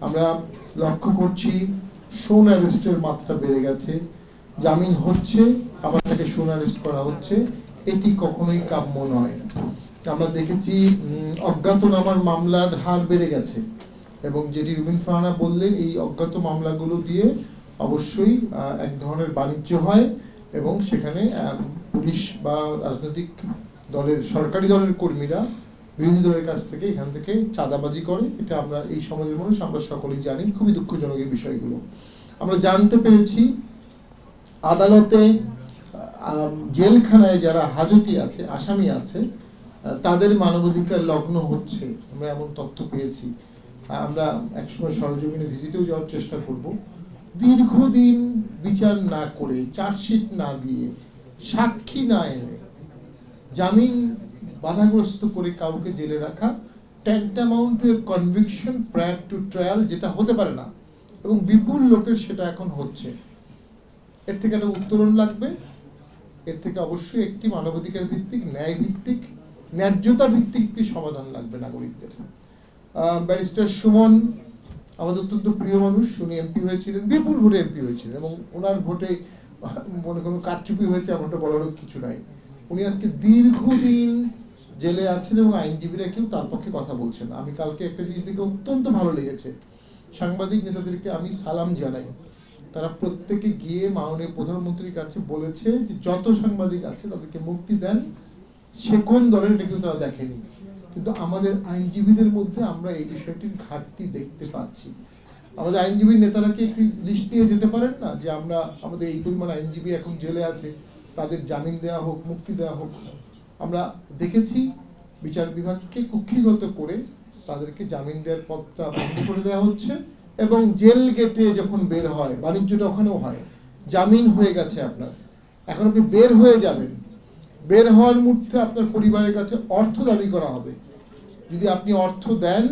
আমরা লক্ষ্য করছি শোন অ্যারেস্টের মাত্রা বেড়ে গেছে, জামিন হচ্ছে আবার তাকে শোন অ্যারেস্ট করা হচ্ছে, এটি কখনোই কাম্য নয়। আমরা দেখেছি অজ্ঞাতনামার মামলার হার বেড়ে গেছে, এবং যেটি রুবিন ফারহানা বললেন, এই অজ্ঞাত মামলাগুলো দিয়ে অবশ্যই এক ধরনের বাণিজ্য হয়, এবং সেখানে পুলিশ বা রাজনৈতিক দলের সরকারি দলের কর্মীরা বিরোধী দলের কাছ থেকে এখান থেকে চাঁদাবাজি করে। এটা আমরা এই সমাজের মানুষ আমরা সকলেই জানি। খুবই দুঃখজনক এই বিষয়গুলো। আমরা জানতে পেরেছি আদালতে জেলখানায় যারা হাজতি আছে, আসামি আছে, তাদের মানবাধিকার লগ্ন হচ্ছে, আমরা এমন তথ্য পেয়েছি। আমরা একসময় সরজমিনে ভিজিটেও যাওয়ার চেষ্টা করব। দীর্ঘদিন বিচার না করে, চার্জশিট না দিয়ে, সাক্ষী না এনে জামিন বাধাগ্রস্ত করে কাউকে জেলে রাখা tantamount to a conviction prior to trial, যেটা হতে পারে না, এবং বিপুল লোকের সেটা এখন হচ্ছে। এর থেকে একটা উত্তরণ লাগবে, এর থেকে অবশ্যই একটি মানবাধিকার ভিত্তিক, ন্যায় ভিত্তিক, ন্যায্যতা ভিত্তিক একটি সমাধান লাগবে নাগরিকদের। ব্যারিস্টার সুমন আমাদের অত্যন্ত প্রিয় মানুষ, উনি এমপি হয়েছিলেন, বিপুল ভোটে এমপি হয়েছিলেন, এবং ওনার ভোটে মনে কোনো কারচুপি হয়েছে এমনটা বলার কিছু নাই। উনি আজকে দীর্ঘদিন জেলে আছেন এবং আইনজীবীরা কেউ তার পক্ষে কথা বলছেন। আমি কালকে একটা জিনিস দেখে অত্যন্ত ভালো লেগেছে, সাংবাদিক নেতাদেরকে আমি সালাম জানাই, তারা প্রত্যেকে গিয়ে মাননীয় প্রধানমন্ত্রীর কাছে বলেছে যে যত সাংবাদিক আছে তাদেরকে মুক্তি দেন। সে কোন দলের এটা কিন্তু তারা দেখেনি, কিন্তু আমাদের আইনজীবীদের মধ্যে আমরা এই বিষয়টির ঘাটতি দেখতে পাচ্ছি। আমাদের আইনজীবী নেতারা কি একটি লিস্ট নিয়ে যেতে পারেন না যে আমরা আমাদের এই পরিমাণ আইনজীবী এখন জেলে আছে, তাদের জামিন দেওয়া হোক, মুক্তি দেওয়া হোক। আমরা দেখেছি বিচার বিভাগকে কুক্ষিগত করে তাদেরকে জামিন দেওয়ার পথটা বন্ধ করে দেওয়া হচ্ছে, এবং জেল গেটে যখন বের হয়, বাণিজ্যটা ওখানেও হয়। জামিন হয়ে গেছে আপনার, এখন আপনি বের হয়ে যাবেন, বের হওয়ার মুহূর্তে আপনার পরিবারের কাছে অর্থ দাবি করা হবে। যদি আপনি অর্থ দেন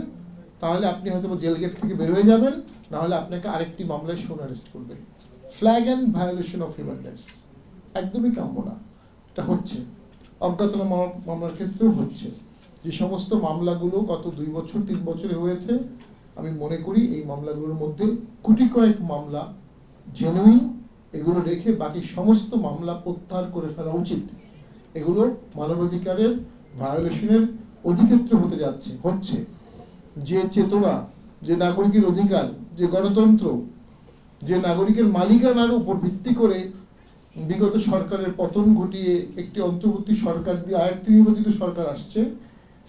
তাহলে আপনি হয়তো জেল গেট থেকে বের হয়ে যাবেন, না হলে আপনাকে আরেকটি মামলায় শোন অ্যারেস্ট করবে। Flag and violation of human rights, একদমই কাম্য না। এটা হচ্ছে অজ্ঞাতনামা মামলার ক্ষেত্রেও হচ্ছে। যে সমস্ত মামলাগুলো গত 2 বছর 3 বছরে হয়েছে, আমি মনে করি এই মামলাগুলোর মধ্যে কোটি কয়েক মামলা জেনুইন, এগুলো রেখে বাকি সমস্ত মামলা প্রত্যাহার করে ফেলা উচিত। এগুলো মানবাধিকারের ভায়োলেশনের অধিক্ষেত্র হতে যাচ্ছে, হচ্ছে। যে চেতনা, যে নাগরিকের অধিকার, যে গণতন্ত্র, যে নাগরিকের মালিকানার উপর ভিত্তি করে বিগত সরকারের পতন ঘটিয়ে একটি অন্তর্বর্তী সরকার দিয়ে আরেকটি নির্বাচিত সরকার আসছে,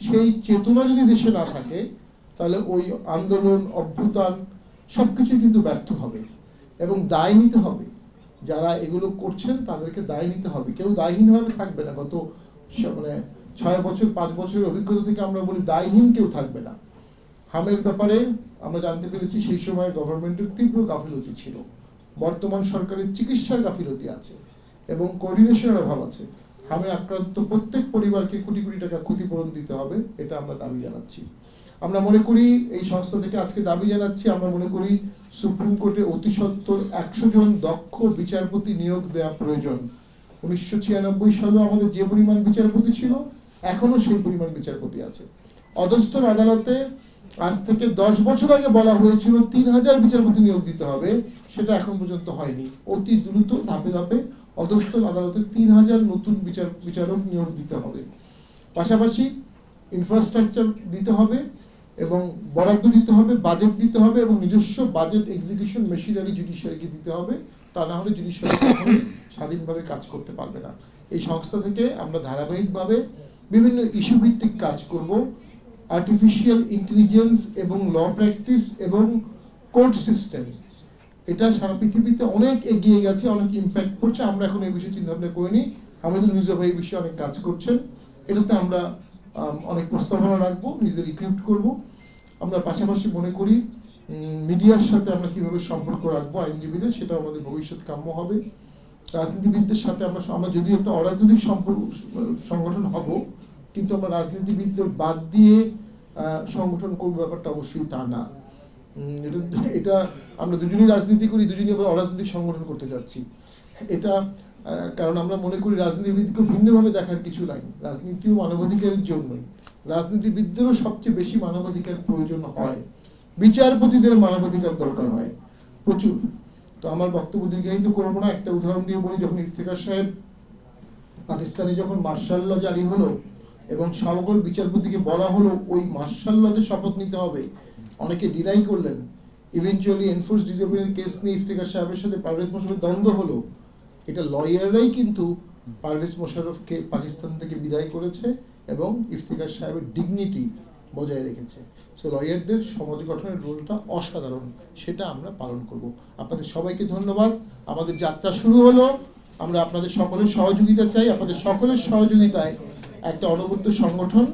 সেই চেতনা যদি দেশে না থাকে তাহলে ওই আন্দোলন, অভ্যুত্থান সবকিছু কিন্তু ব্যর্থ হবে, এবং দায় নিতে হবে। যারা এগুলো করছেন তাদেরকে দায় নিতে হবে, কেউ দায়হীনভাবে থাকবে না। গত 6 বছর 5 বছরের অভিজ্ঞতা থেকে আমরা বলি দায়হীন কেউ থাকবে না। হামের ব্যাপারে আমরা জানতে পেরেছি সেই সময় গভর্নমেন্টের তীব্র গাফিলতি ছিল, বর্তমান সরকারের চিকিৎসার গাফিলতি আছে, এবং কোঅর্ডিনেশনের অভাব আছে। হামে আক্রান্ত প্রত্যেক পরিবারকে কোটি কোটি টাকা ক্ষতিপূরণ দিতে হবে, এটা আমরা দাবি জানাচ্ছি। আমরা মনে করি এই সংস্থা থেকে আজকে দাবি জানাচ্ছি, আমরা মনে করি সুপ্রিম কোর্টে অতি সত্বর 100 জন দক্ষ বিচারপতি নিয়োগ দেওয়া প্রয়োজন। 1996 সালে আমাদের যে পরিমাণ বিচারপতি ছিল, এখনো সেই পরিমাণ বিচারপতি আছে। অধস্তন আদালতে আজ থেকে 10 বছর আগে বলা হয়েছিল 3000 বিচারপতি নিয়োগ দিতে হবে, সেটা এখন পর্যন্ত হয়নি। অতি দ্রুত ধাপে ধাপে অধস্তন আদালতে 3000 নতুন বিচারক নিয়োগ দিতে হবে। পাশাপাশি ইনফ্রাস্ট্রাকচার দিতে হবে, এবং বরাদ্দ দিতে হবে, বাজেট দিতে হবে, এবং নিজস্ব বাজেট এক্সিকিউশন মেশিনারি জুডিশিয়ারিকে দিতে হবে। তা না হলে জুডিশিয়ারি কখনোই স্বাধীনভাবে কাজ করতে পারবে না। এই সংস্থা থেকে আমরা ধারাবাহিকভাবে বিভিন্ন ইস্যু ভিত্তিক কাজ করব। আর্টিফিশিয়াল ইন্টেলিজেন্স এবং ল প্র্যাকটিস এবং কোর্ট সিস্টেম, এটা সারা পৃথিবীতে অনেক এগিয়ে গেছে, অনেক ইম্প্যাক্ট করছে। আমরা এখন এই বিষয়ে চিন্তা ভাবনা করিনি। হামিদুল মির্জা ভাই এই বিষয়ে অনেক কাজ করছেন, এটাতে আমরা অনেক প্রস্তাবনা রাখবো, নিজেদের ইকুইপড করব। আমরা পাশাপাশি মনে করি মিডিয়ার সাথে আমরা কিভাবে সম্পর্ক রাখবো আইনজীবীদের, সেটা আমাদের ভবিষ্যৎ কাম্য হবে। রাজনীতিবিদদের সাথে আমরা যদিও একটা অরাজনৈতিক সংগঠন হব, কিন্তু আমরা রাজনীতিবিদদের বাদ দিয়ে সংগঠন করবো, ব্যাপারটা অবশ্যই তা না। এটা আমরা দুজনই রাজনীতি করি, দুজনই আবার অরাজনৈতিক সংগঠন করতে যাচ্ছি। এটা কারণ আমরা মনে করি রাজনীতিবিদকে ভিন্নভাবে দেখার কিছু নাই, রাজনীতিও মানবাধিকারের জন্যই। রাজনীতিবিদদেরও সবচেয়ে বেশি মানবাধিকার প্রয়োজন হয়, বিচারপতিদের মানবাধিকার দরকার হয় প্রচুর। তো আমার বক্তব্য দীর্ঘায়িত করবো না, একটা উদাহরণ দিয়ে বলি। যখন ইফতেখার সাহেব পাকিস্তানে যখন মার্শাল ল জারি হলো এবং সকল বিচারপতিকে বলা হলো ওই মার্শাল লতে শপথ নিতে হবে, অনেকে ডিনাই করলেন। ইভেনচুয়ালি এনফোর্স ডিসঅ্যাপিয়ারেন্স কেস নিয়ে ইফতেখার সাহেবের সাথে পারভেজ মোশাররফের দ্বন্দ্ব হলো। এটা লয়াররাই কিন্তু পারভেজ মোশাররফকে পাকিস্তান থেকে বিদায় করেছে এবং ইফতেখার সাহেবের ডিগনিটি বজায় রেখেছে। সো লয়ারদের সমাজ গঠনের রোলটা অসাধারণ, সেটা আমরা পালন করব। আপনাদের সবাইকে ধন্যবাদ। আমাদের যাত্রা শুরু হলো, আমরা আপনাদের সকলের সহযোগিতা চাই। আপনাদের সকলের সহযোগিতায় একটা অনবদ্য সংগঠন